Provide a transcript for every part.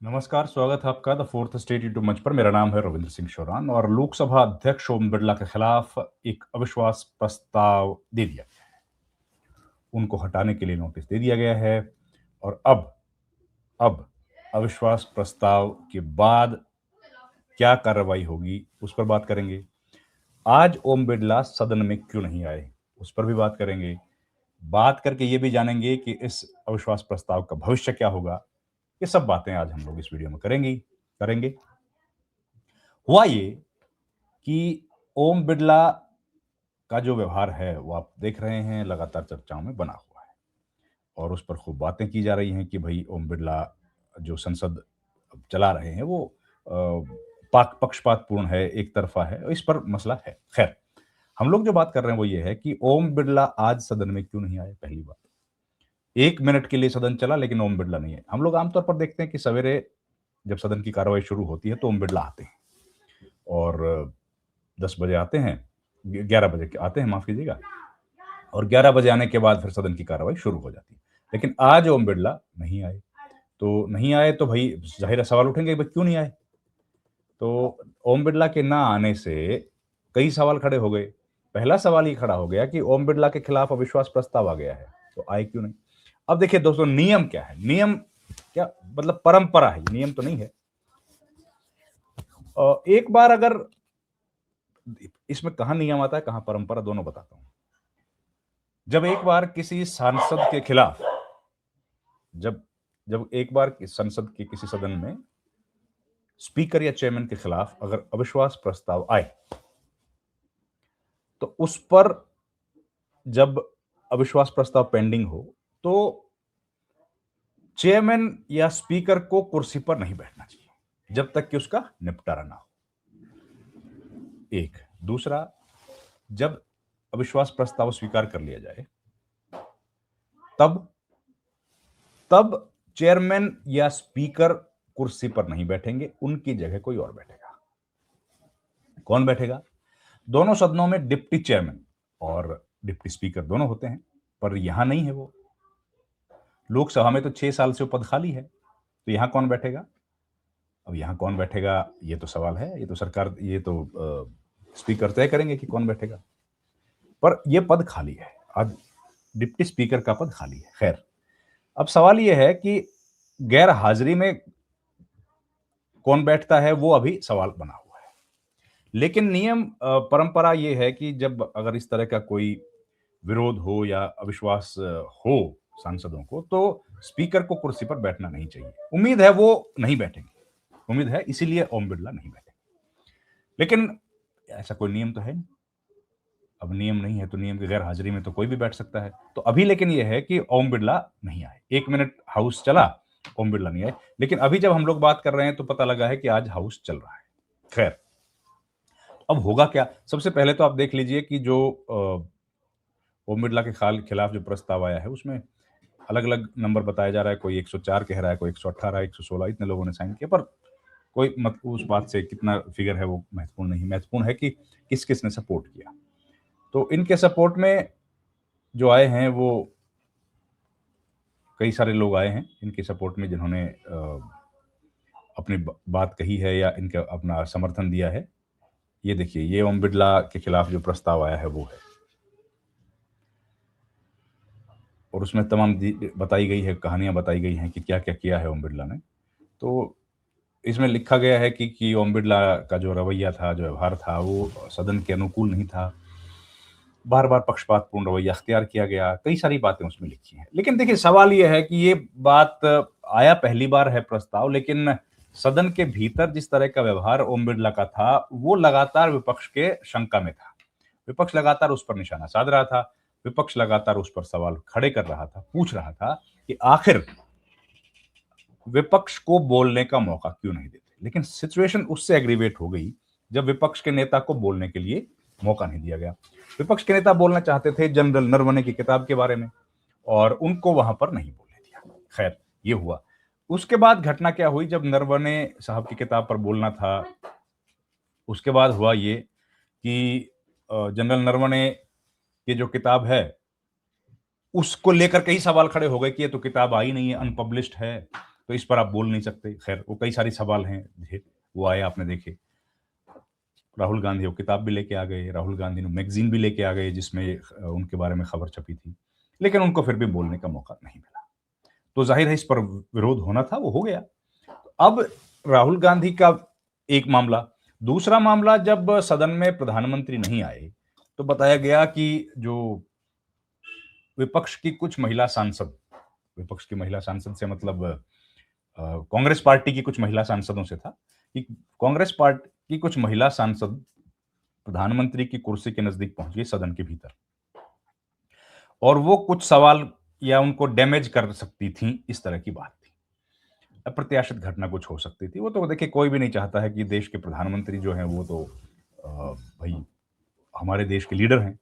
नमस्कार, स्वागत है आपका द फोर्थ स्टेट यूट्यूब मंच पर। मेरा नाम है रविंद्र सिंह शौरान और लोकसभा अध्यक्ष ओम बिरला के खिलाफ एक अविश्वास प्रस्ताव दे दिया गया है। उनको हटाने के लिए नोटिस दे दिया गया है और अब अविश्वास प्रस्ताव के बाद क्या कार्रवाई होगी उस पर बात करेंगे। आज ओम बिरला सदन में क्यों नहीं आए उस पर भी बात करेंगे। बात करके ये भी जानेंगे कि इस अविश्वास प्रस्ताव का भविष्य क्या होगा। ये सब बातें आज हम लोग इस वीडियो में करेंगे। हुआ ये कि ओम बिरला का जो व्यवहार है वो आप देख रहे हैं, लगातार चर्चाओं में बना हुआ है और उस पर खूब बातें की जा रही हैं कि भाई ओम बिरला जो संसद चला रहे हैं वो पाक पक्षपातपूर्ण है, एक तरफा है। इस पर मसला है। खैर, हम लोग जो बात कर रहे हैं वो ये है कि ओम बिरला आज सदन में क्यों नहीं आए। पहली बात, 1 मिनट के लिए सदन चला लेकिन ओम बिरला नहीं आए। हम लोग आमतौर पर देखते हैं कि सवेरे जब सदन की कार्रवाई शुरू होती है तो ओम बिरला आते हैं और 10 बजे आते हैं, 11 बजे आते हैं, माफ कीजिएगा, और 11 बजे आने के बाद फिर सदन की कार्रवाई शुरू हो जाती है। लेकिन आज ओम बिरला नहीं आए। तो नहीं आए तो भाई जाहिर है सवाल उठेंगे, भाई क्यों नहीं आए। तो ओम बिरला के ना आने से कई सवाल खड़े हो गए। पहला सवाल ये खड़ा हो गया कि ओम बिरला के खिलाफ अविश्वास प्रस्ताव आ गया है तो आए क्यों नहीं। अब देखिए दोस्तों, नियम क्या है। नियम क्या मतलब, परंपरा है, नियम तो नहीं है। एक बार अगर इसमें कहां नियम आता है कहां परंपरा, दोनों बताता हूं। जब एक बार किसी सांसद के खिलाफ, जब जब एक बार संसद के किसी सदन में स्पीकर या चेयरमैन के खिलाफ अगर अविश्वास प्रस्ताव आए तो उस पर, जब अविश्वास प्रस्ताव पेंडिंग हो तो चेयरमैन या स्पीकर को कुर्सी पर नहीं बैठना चाहिए जब तक कि उसका निपटारा ना हो। एक दूसरा, जब अविश्वास प्रस्ताव स्वीकार कर लिया जाए तब तब चेयरमैन या स्पीकर कुर्सी पर नहीं बैठेंगे, उनकी जगह कोई और बैठेगा। कौन बैठेगा? दोनों सदनों में डिप्टी चेयरमैन और डिप्टी स्पीकर दोनों होते हैं, पर यहां नहीं है वो। लोकसभा में तो 6 साल से वो पद खाली है, तो यहां कौन बैठेगा? अब यहां कौन बैठेगा ये तो सवाल है। ये तो सरकार, ये तो स्पीकर तय करेंगे कि कौन बैठेगा, पर यह पद खाली है। आज डिप्टी स्पीकर का पद खाली है। खैर, अब सवाल यह है कि गैर हाजिरी में कौन बैठता है, वो अभी सवाल बना हुआ है। लेकिन नियम, परंपरा ये है कि जब अगर इस तरह का कोई विरोध हो या अविश्वास हो सांसदों को, तो स्पीकर को कुर्सी पर बैठना नहीं चाहिए। उम्मीद है वो नहीं बैठेंगे, उम्मीद है, इसीलिए ओम बिरला नहीं बैठेंगे। लेकिन ऐसा कोई नियम तो है नहीं। अब नियम नहीं है तो नियम की गैर हाजिरी में तो कोई भी बैठ सकता है। तो अभी लेकिन यह है कि ओम बिरला नहीं आए। 1 मिनट हाउस चला, ओम बिरला नहीं आए। लेकिन अभी जब हम लोग बात कर रहे हैं तो पता लगा है कि आज हाउस चल रहा है। खैर, अब होगा क्या? सबसे पहले तो आप देख लीजिए कि जो ओम बिरला के खिलाफ जो प्रस्ताव आया है उसमें अलग अलग नंबर बताया जा रहा है। कोई 104 कह रहा है, कोई 118, 116, इतने लोगों ने साइन किया। पर कोई मत, उस बात से कितना फिगर है वो महत्वपूर्ण नहीं। महत्वपूर्ण है कि किस किस ने सपोर्ट किया। तो इनके सपोर्ट में जो आए हैं वो कई सारे लोग आए हैं इनके सपोर्ट में, जिन्होंने अपनी बात कही है या इनका अपना समर्थन दिया है। ये देखिए, ये ओम बिरला के खिलाफ जो प्रस्ताव आया है वो है, और उसमें तमाम बताई गई है, कहानियां बताई गई हैं कि क्या क्या किया है ओम बिरला ने। तो इसमें लिखा गया है कि ओम बिरला का जो रवैया था, जो व्यवहार था, वो सदन के अनुकूल नहीं था। बार बार पक्षपातपूर्ण रवैया अख्तियार किया गया। कई सारी बातें उसमें लिखी हैं। लेकिन देखिए, सवाल यह है कि ये बात आया पहली बार है प्रस्ताव, लेकिन सदन के भीतर जिस तरह का व्यवहार ओम बिरला का था वो लगातार विपक्ष के शंका में था। विपक्ष लगातार उस पर निशाना साध रहा था। विपक्ष लगातार उस पर सवाल खड़े कर रहा था, पूछ रहा था कि आखिर विपक्ष को बोलने का मौका क्यों नहीं देते। लेकिन सिचुएशन उससे एग्रीवेट हो गई जब विपक्ष के नेता को बोलने के लिए मौका नहीं दिया गया। विपक्ष के नेता बोलना चाहते थे जनरल नरवणे की किताब के बारे में, और उनको वहां पर नहीं बोलने दिया। खैर, ये हुआ। उसके बाद घटना क्या हुई, जब नरवणे साहब की किताब पर बोलना था, उसके बाद हुआ ये कि जनरल नरवणे की जो किताब है उसको लेकर कई सवाल खड़े हो गए कि ये तो किताब आई नहीं है, अनपब्लिश्ड है, तो इस पर आप बोल नहीं सकते। खैर वो कई सारी सवाल हैं, वो आए आपने देखे। राहुल गांधी वो किताब भी लेके आ गए, राहुल गांधी ने मैगजीन भी लेके आ गए जिसमें उनके बारे में खबर छपी थी, लेकिन उनको फिर भी बोलने का मौका नहीं मिला। तो जाहिर है इस पर विरोध होना था, वो हो गया। अब राहुल गांधी का एक मामला। दूसरा मामला, जब सदन में प्रधानमंत्री नहीं आए तो बताया गया कि जो विपक्ष की कुछ महिला सांसद, विपक्ष की महिला सांसद से मतलब कांग्रेस पार्टी की कुछ महिला सांसदों से था कि कांग्रेस पार्टी की कुछ महिला सांसद प्रधानमंत्री की कुर्सी के नजदीक पहुंच गई सदन के भीतर, और वो कुछ सवाल या उनको डैमेज कर सकती थी, इस तरह की बात थी। अप्रत्याशित घटना कुछ हो सकती थी। वो तो देखिए कोई भी नहीं चाहता है कि देश के प्रधानमंत्री जो हैं वो तो भाई हमारे देश के लीडर हैं,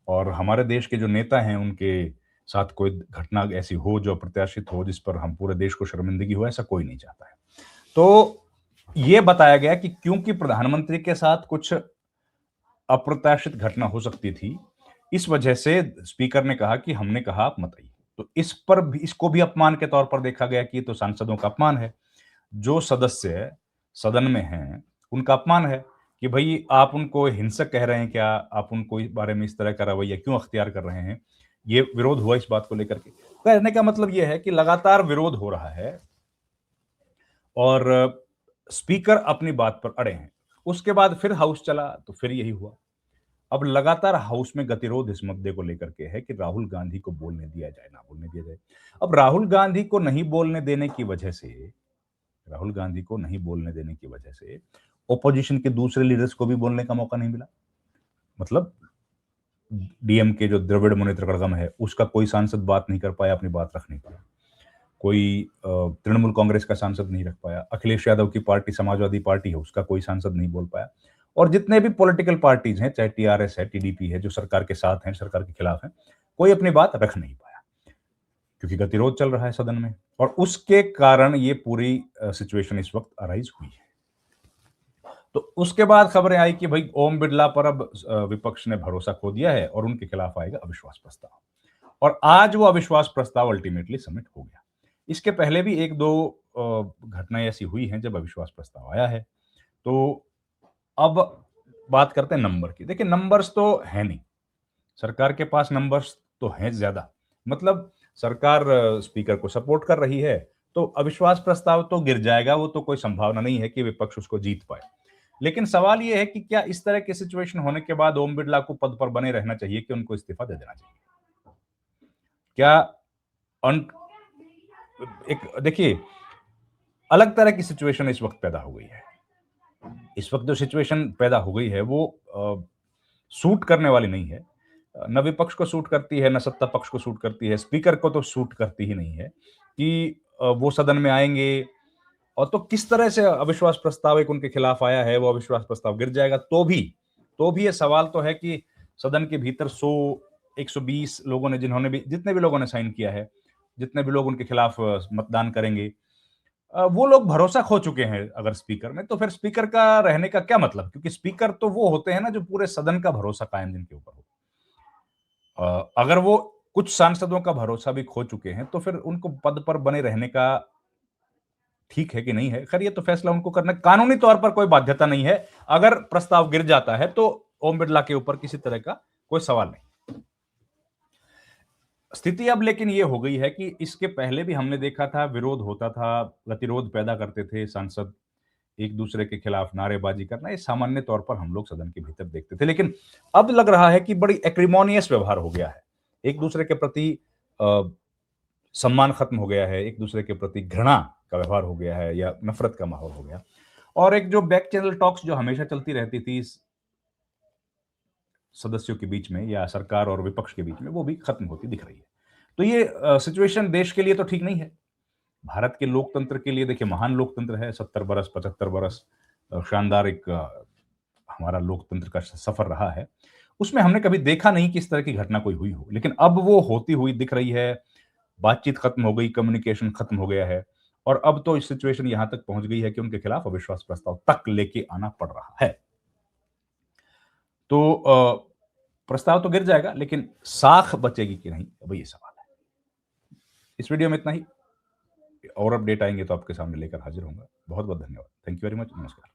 और हमारे देश के जो नेता हैं उनके साथ कोई घटना ऐसी हो जो अप्रत्याशित हो, जिस पर हम पूरे देश को शर्मिंदगी हो, ऐसा कोई नहीं चाहता है। तो ये बताया गया कि क्योंकि प्रधानमंत्री के साथ कुछ अप्रत्याशित घटना हो सकती थी, इस वजह से स्पीकर ने कहा कि हमने कहा आप मत आइए। तो इस पर भी, इसको भी अपमान के तौर पर देखा गया कि ये तो सांसदों का अपमान है। जो सदस्य सदन में हैं, उनका अपमान है कि भई आप उनको हिंसक कह रहे हैं क्या? आप उनको इस बारे में इस तरह का रवैया क्यों अख्तियार कर रहे हैं? ये विरोध हुआ इस बात को लेकर के। कहने का मतलब ये है कि लगातार विरोध हो रहा है और स्पीकर अपनी बात पर अड़े हैं। उसके बाद फिर हाउस चला तो फिर यही हुआ। अब लगातार हाउस में गतिरोध इस मुद्दे को लेकर के है कि राहुल गांधी को बोलने दिया जाए, ना बोलने दिया जाए। अब राहुल गांधी को नहीं बोलने देने की वजह से, राहुल गांधी को नहीं बोलने देने की वजह से ओपोजिशन के दूसरे लीडर्स को भी बोलने का मौका नहीं मिला। मतलब डीएमके जो द्रविड़ मुनेत्र कड़गम है, उसका कोई सांसद बात नहीं कर पाया, अपनी बात रख नहीं पाया। कोई तृणमूल कांग्रेस का सांसद नहीं रख पाया। अखिलेश यादव की पार्टी समाजवादी पार्टी है, उसका कोई सांसद नहीं बोल पाया। और जितने भी पॉलिटिकल पार्टीज हैं, चाहे टीआरएस है, टीडीपी है, जो सरकार के साथ हैं, सरकार के खिलाफ हैं, कोई अपनी बात रख नहीं पाया, क्योंकि गतिरोध चल रहा है सदन में। और उसके कारण ये पूरी सिचुएशन इस वक्त अराइज हुई है। तो उसके बाद खबरें आई कि भाई ओम बिरला पर अब विपक्ष ने भरोसा खो दिया है और उनके खिलाफ आएगा अविश्वास प्रस्ताव। और आज वो अविश्वास प्रस्ताव अल्टीमेटली सबमिट हो गया। इसके पहले भी एक दो घटनाएं ऐसी हुई हैं जब अविश्वास प्रस्ताव आया है। तो अब बात करते हैं नंबर की। देखिए नंबर्स तो है नहीं, सरकार के पास नंबर्स तो हैं ज्यादा। मतलब सरकार स्पीकर को सपोर्ट कर रही है, तो अविश्वास प्रस्ताव तो गिर जाएगा, वो तो कोई संभावना नहीं है कि विपक्ष उसको जीत पाए। लेकिन सवाल यह है कि क्या इस तरह की सिचुएशन होने के बाद ओम बिरला को पद पर बने रहना चाहिए कि उनको इस्तीफा दे देना चाहिए? क्या अन एक देखिए अलग तरह की सिचुएशन इस वक्त पैदा हो गई है। इस वक्त जो सिचुएशन पैदा हो गई है वो सूट करने वाली नहीं है। न विपक्ष को सूट करती है, न सत्ता पक्ष को सूट करती है। स्पीकर को तो सूट करती ही नहीं है कि वो सदन में आएंगे और तो किस तरह से अविश्वास प्रस्ताव एक उनके खिलाफ आया है, वो अविश्वास प्रस्ताव गिर जाएगा तो भी ये सवाल तो है कि सदन के भीतर 100 120 लोगों ने, जितने भी लोगों ने साइन किया है, जितने भी लोग उनके खिलाफ मतदान करेंगे, वो लोग भरोसा खो चुके हैं अगर स्पीकर में, तो फिर स्पीकर का रहने का क्या मतलब? क्योंकि स्पीकर तो वो होते हैं ना जो पूरे सदन का भरोसा कायम जिनके ऊपर हो। अगर वो कुछ सांसदों का भरोसा भी खो चुके हैं तो फिर उनको पद पर बने रहने का ठीक है कि नहीं है? खैर ये तो फैसला उनको करना, कानूनी तौर पर कोई बाध्यता नहीं है। अगर प्रस्ताव गिर जाता है तो ओम बिरला के ऊपर किसी तरह का कोई सवाल नहीं। स्थिति अब लेकिन ये हो गई है कि इसके पहले भी हमने देखा था, विरोध होता था, गतिरोध पैदा करते थे सांसद, एक दूसरे के खिलाफ नारेबाजी करना, ये सामान्य तौर पर हम लोग सदन के भीतर देखते थे। लेकिन अब लग रहा है कि बड़ी एक्रिमोनियस व्यवहार हो गया है। एक दूसरे के प्रति अ, सम्मान खत्म हो गया है, एक दूसरे के प्रति घृणा का व्यवहार हो गया है या नफरत का माहौल हो गया। और एक जो बैक चैनल टॉक्स जो हमेशा चलती रहती थी सदस्यों के बीच में या सरकार और विपक्ष के बीच में, वो भी खत्म होती दिख रही है। तो ये सिचुएशन देश के लिए तो ठीक नहीं है। भारत के लोकतंत्र के लिए देखिए महान लोकतंत्र है, 70 बरस 75 बरस शानदार एक हमारा लोकतंत्र का सफर रहा है। उसमें हमने कभी देखा नहीं कि इस तरह की घटना कोई हुई हो, लेकिन अब वो होती हुई दिख रही है। बातचीत खत्म हो गई, कम्युनिकेशन खत्म हो गया है और अब तो इस सिचुएशन यहां तक पहुंच गई है कि उनके खिलाफ अविश्वास प्रस्ताव तक लेके आना पड़ रहा है। तो प्रस्ताव तो गिर जाएगा, लेकिन साख बचेगी कि नहीं, अब ये सवाल है। इस वीडियो में इतना ही। और अपडेट आएंगे तो आपके सामने लेकर हाजिर होऊंगा। बहुत बहुत धन्यवाद। Thank you very much. नमस्कार।